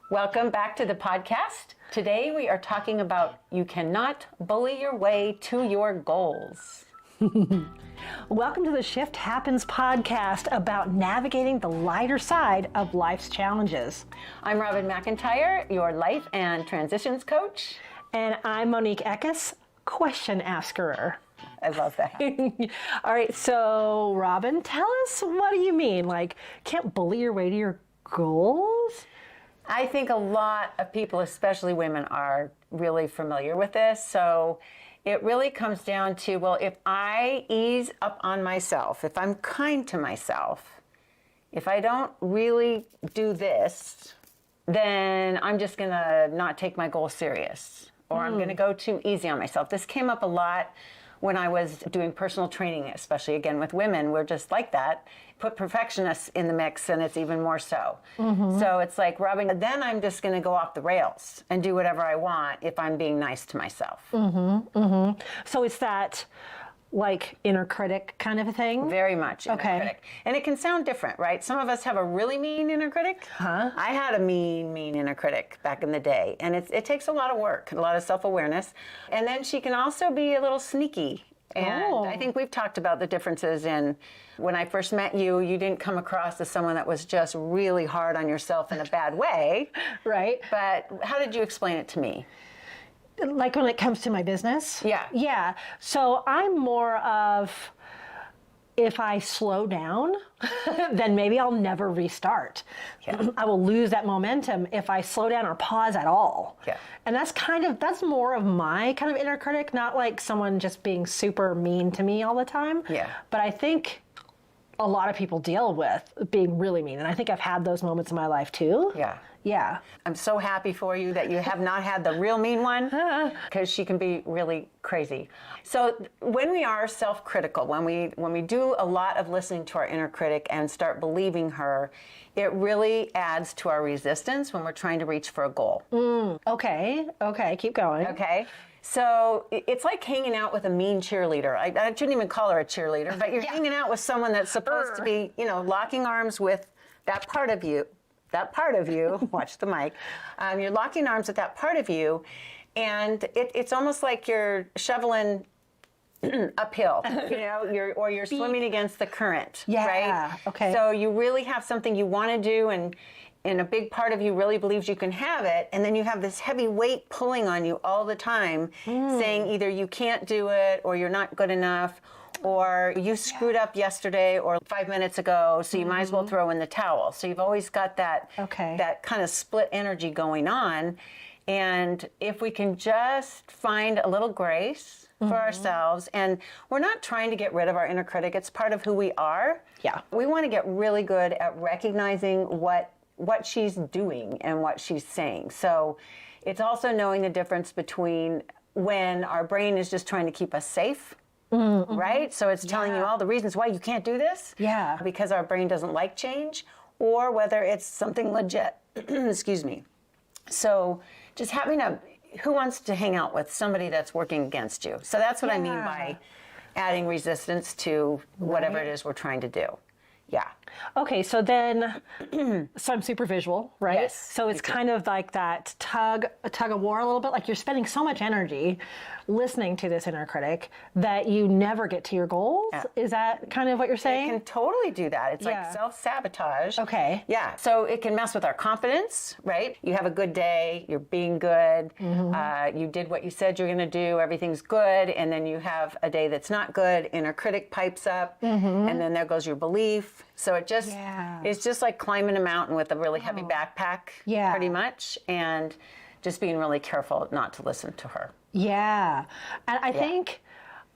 Welcome back to the podcast. Today we are talking about you cannot bully your way to your goals. Welcome to the Shift Happens podcast about navigating the lighter side of life's challenges. I'm Robin McIntire, your life and transitions coach. And I'm Monique Eckes, question asker. I love that. All right, so Robin, tell us, what do you mean? Like, can't bully your way to your goals? I think a lot of people, especially women, are really familiar with this. So it really comes down to, well, if I ease up on myself, if I'm kind to myself, if I don't really do this, then I'm just going to not take my goal serious, or I'm going to go too easy on myself. This came up a lot when I was doing personal training, especially again with women. We're just like that. Put perfectionists in the mix and it's even more so. So it's like, Robin, then I'm just going to go off the rails and do whatever I want if I'm being nice to myself. So it's that like inner critic kind of a thing? Very much inner critic. And it can sound different, right? Some of us have a really mean inner critic. I had a mean inner critic back in the day. And it takes a lot of work, a lot of self-awareness. And then she can also be a little sneaky. And I think we've talked about the differences in when I first met you, you didn't come across as someone that was just really hard on yourself in a bad way. Right. But how did you explain it to me? Like when it comes to my business? Yeah. Yeah. So I'm more of, if I slow down, then maybe I'll never restart. Yeah. I will lose that momentum if I slow down or pause at all. Yeah. And that's more of my kind of inner critic, not like someone just being super mean to me all the time. Yeah. But I think a lot of people deal with being really mean. And I think I've had those moments in my life too. Yeah. Yeah. I'm so happy for you that you have not had the real mean one, because she can be really crazy. So when we are self-critical, when we do a lot of listening to our inner critic and start believing her, it really adds to our resistance when we're trying to reach for a goal. Okay, keep going. Okay. So it's like hanging out with a mean cheerleader. I shouldn't even call her a cheerleader, but you're hanging out with someone that's supposed to be, locking arms with that part of you. Watch the mic. You're locking arms with that part of you, and it's almost like you're shoveling uphill, you're swimming against the current, right? Okay. So you really have something you want to do, and a big part of you really believes you can have it, and then you have this heavy weight pulling on you all the time, saying either you can't do it, or you're not good enough, or you screwed up yesterday or 5 minutes ago, so you might as well throw in the towel. So you've always got that kind of split energy going on. And if we can just find a little grace for ourselves, and we're not trying to get rid of our inner critic, it's part of who we are. Yeah. We want to get really good at recognizing what she's doing and what she's saying. So it's also knowing the difference between when our brain is just trying to keep us safe, right? So it's telling you all the reasons why you can't do this. Yeah. Because our brain doesn't like change, or whether it's something legit. Excuse me. So just having who wants to hang out with somebody that's working against you? So that's what I mean by adding resistance to whatever it is we're trying to do. Yeah. Okay, so then, so I'm super visual, right? Yes. So it's kind of like that tug of war a little bit, like you're spending so much energy listening to this inner critic that you never get to your goals. Yeah. Is that kind of what you're saying? It can totally do that. It's like self-sabotage. Okay. Yeah. So it can mess with our confidence, right? You have a good day, you're being good, you did what you said you're going to do, everything's good, and then you have a day that's not good, inner critic pipes up, and then there goes your belief. So it's just like climbing a mountain with a really heavy backpack, pretty much, and just being really careful not to listen to her. Yeah. And I think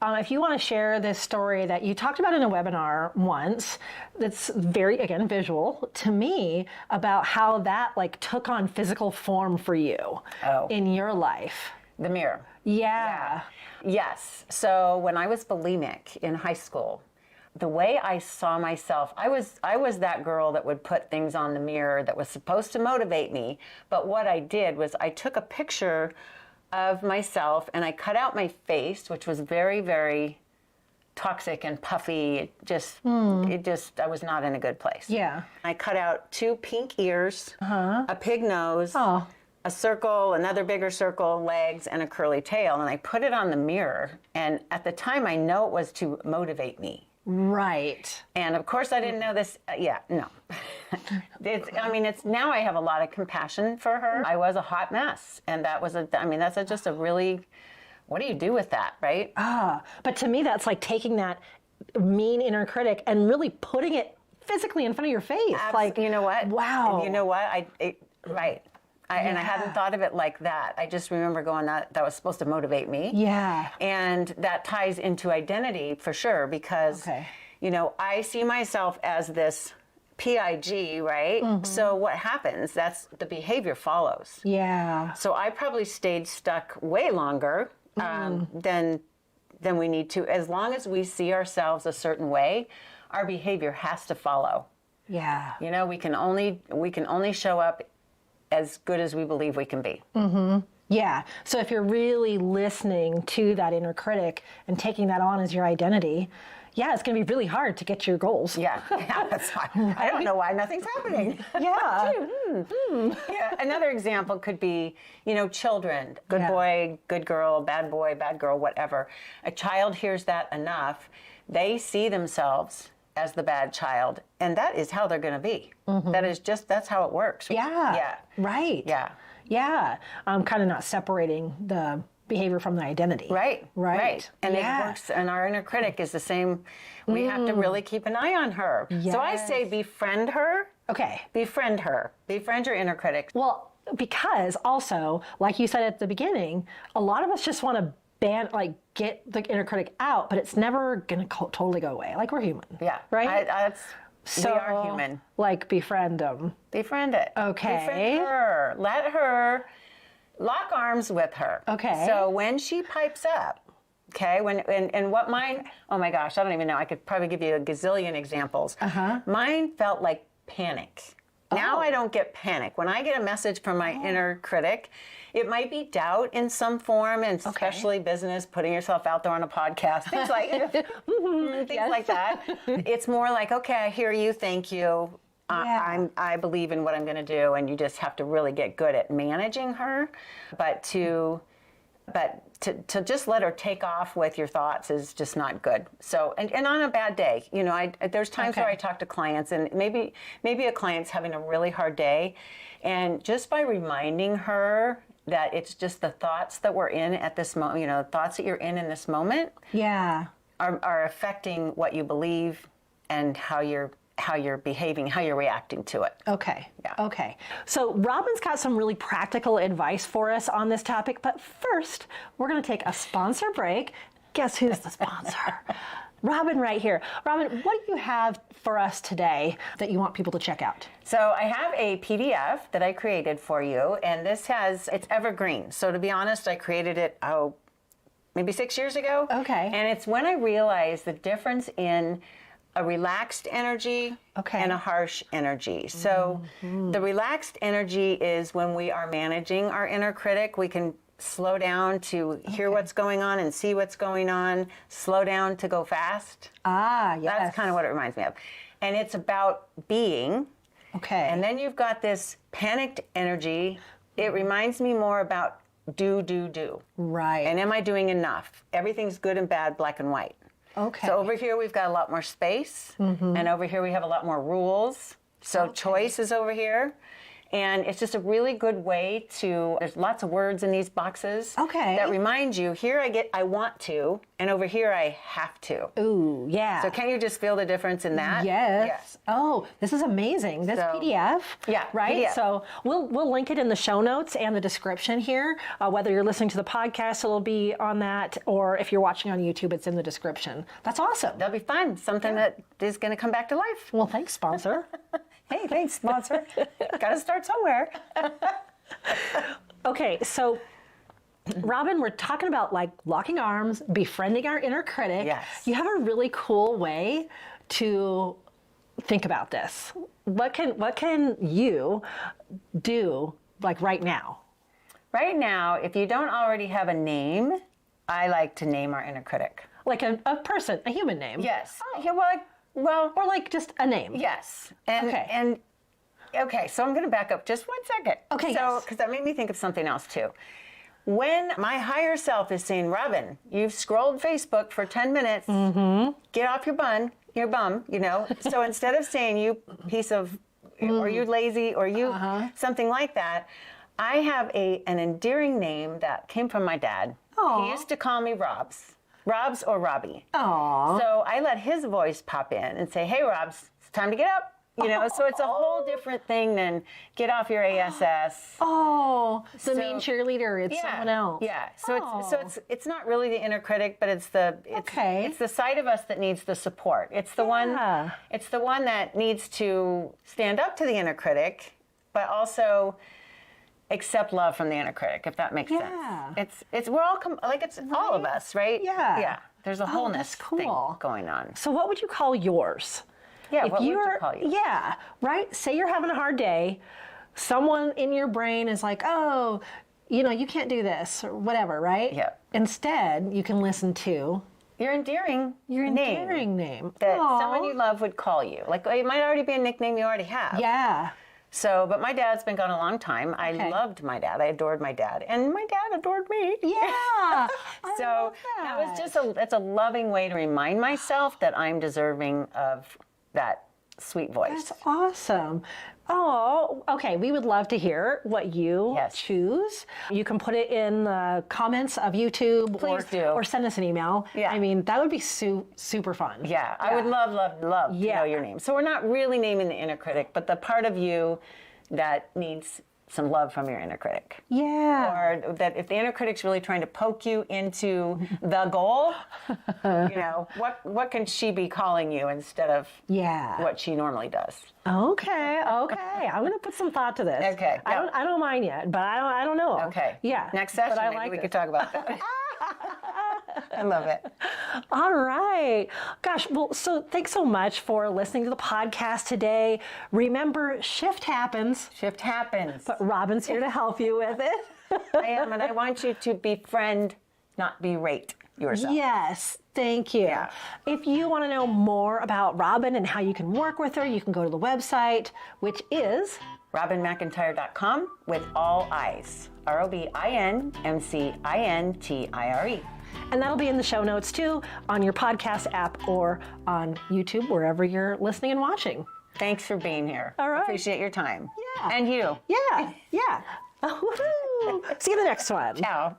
if you want to share this story that you talked about in a webinar once, that's very, again, visual to me, about how that like took on physical form for you in your life. The mirror. Yeah. Yes. So when I was bulimic in high school, the way I saw myself, I was that girl that would put things on the mirror that was supposed to motivate me. But what I did was I took a picture of myself and I cut out my face, which was very, very toxic and puffy. I was not in a good place. Yeah. I cut out 2 pink ears, a pig nose, Oh. a circle, another bigger circle, legs, and a curly tail. And I put it on the mirror. And at the time, I know it was to motivate me. Right. And of course, I didn't know this. No. It's now I have a lot of compassion for her. I was a hot mess. And that was just a really, what do you do with that, right? But to me, that's like taking that mean inner critic and really putting it physically in front of your face. Like, you know what? Wow. You know what? Right. And I hadn't thought of it like that. I just remember going, that was supposed to motivate me. Yeah. And that ties into identity for sure, because, I see myself as this PIG, right? Mm-hmm. So what happens? That's the behavior follows. Yeah. So I probably stayed stuck way longer than we need to. As long as we see ourselves a certain way, our behavior has to follow. Yeah. We can only show up as good as we believe we can be. Mm-hmm. Yeah. So if you're really listening to that inner critic and taking that on as your identity, it's going to be really hard to get to your goals. Yeah. That's fine. I don't know why nothing's happening. Yeah. Yeah. Another example could be, children. Good boy, good girl, bad boy, bad girl, whatever. A child hears that enough, they see themselves as the bad child, and that is how they're going to be. Mm-hmm. That's how it works. Yeah. Yeah. Right. Yeah. Yeah. Kind of not separating the behavior from the identity. Right. And it works, and our inner critic is the same. We have to really keep an eye on her. Yes. So I say befriend her. Okay. Befriend her. Befriend your inner critic. Well, because also, like you said at the beginning, a lot of us just want to get the inner critic out, but it's never going to totally go away. Like, we're human. Yeah. Right? We are human. Like, befriend them. Befriend it. Okay. Befriend her. Let her lock arms with her. Okay. So when she pipes up, okay, oh my gosh, I don't even know. I could probably give you a gazillion examples. Mine felt like panic. Now I don't get panic. When I get a message from my inner critic, it might be doubt in some form, and especially business, putting yourself out there on a podcast, things like like that. It's more like, okay, I hear you, thank you. I believe in what I'm going to do, and you just have to really get good at managing her. But to just let her take off with your thoughts is just not good. So, and on a bad day, there's times where I talk to clients, and maybe a client's having a really hard day, and just by reminding her that it's just the thoughts that we're in at this moment, the thoughts that you're in this moment, are affecting what you believe and how you're behaving, how you're reacting to it. Okay. Yeah. Okay. So Robin's got some really practical advice for us on this topic, but first we're going to take a sponsor break. Guess who's the sponsor? Robin right here. Robin, what do you have for us today that you want people to check out? So I have a PDF that I created for you, and it's evergreen. So to be honest, I created it, maybe 6 years ago. Okay. And it's when I realized the difference in a relaxed energy and a harsh energy. So the relaxed energy is when we are managing our inner critic. We can slow down to hear what's going on and see what's going on, slow down to go fast. Yes. That's kind of what it reminds me of. And it's about being. Okay. And then you've got this panicked energy. It reminds me more about do. Right. And am I doing enough? Everything's good and bad, black and white. Okay. So over here we've got a lot more space, and over here we have a lot more rules. So choice is over here. And it's just a really good way there's lots of words in these boxes that remind you, here I want to, and over here I have to. Ooh, yeah. So can you just feel the difference in that? Yes. Oh, this is amazing. This PDF. Yeah. Right? PDF. So we'll link it in the show notes and the description here. Whether you're listening to the podcast, it'll be on that, or if you're watching on YouTube, it's in the description. That's awesome. That'll be fun. Something that is going to come back to life. Well, thanks, sponsor. Hey, thanks, sponsor. Got to start somewhere. Okay, so Robin, we're talking about like locking arms, befriending our inner critic. Yes. You have a really cool way to think about this. What can you do like right now? Right now, if you don't already have a name, I like to name our inner critic. Like a person, a human name. Yes. Oh. Yeah, well, Or like just a name. yes. Okay, so I'm going to back up just 1 second. Okay, So, yes. because that made me think of something else too. When my higher self is saying, Robin, you've scrolled Facebook for 10 minutes, get off your bum, So instead of saying, you piece of, or you lazy, or you, something like that, I have an endearing name that came from my dad. Aw. He used to call me Robs or Robbie. Aw. So I let his voice pop in and say, hey, Robs, it's time to get up. So it's a whole different thing than get off your ASS. Oh, the mean cheerleader. It's someone else. Yeah. So it's not really the inner critic, but it's the side of us that needs the support. It's the one that needs to stand up to the inner critic, but also accept love from the inner critic, if that makes sense. It's we're all it's all of us, right? Yeah. Yeah. There's a wholeness cool. thing going on. So what would you call yours? Yeah, what would you call yours? Yeah, right? Say you're having a hard day. Someone in your brain is like, oh, you can't do this or whatever, right? Yeah. Instead, you can listen to Your endearing name. that Aw. someone you love would call you. Like, it might already be a nickname you already have. Yeah. So, but my dad's been gone a long time. I loved my dad. I adored my dad. And my dad adored me. Yeah. So that was just it's a loving way to remind myself that I'm deserving of that sweet voice. That's awesome. Oh, okay. We would love to hear what you choose. You can put it in the comments of YouTube. Please do. Or send us an email. Yeah. I mean, that would be super fun. Yeah, I would love to know your name. So we're not really naming the inner critic, but the part of you that needs some love from your inner critic. Yeah. Or that if the inner critic's really trying to poke you into the goal, what can she be calling you instead of what she normally does? Okay. I'm going to put some thought to this. Okay. Yeah. I don't mind yet, but I don't know. Okay. Yeah. Next session, but maybe we could talk about that. I love it. All right. Gosh, well, so thanks so much for listening to the podcast today. Remember, shift happens. Shift happens. But Robin's here to help you with it. I am, and I want you to befriend, not berate yourself. Yes, thank you. Yeah. If you want to know more about Robin and how you can work with her, you can go to the website, which is RobinMcIntire.com with all I's. RobinMcintire. And that'll be in the show notes too, on your podcast app or on YouTube, wherever you're listening and watching. Thanks for being here. All right. Appreciate your time. Yeah. And you. Yeah. Woohoo. See you in the next one. Ciao.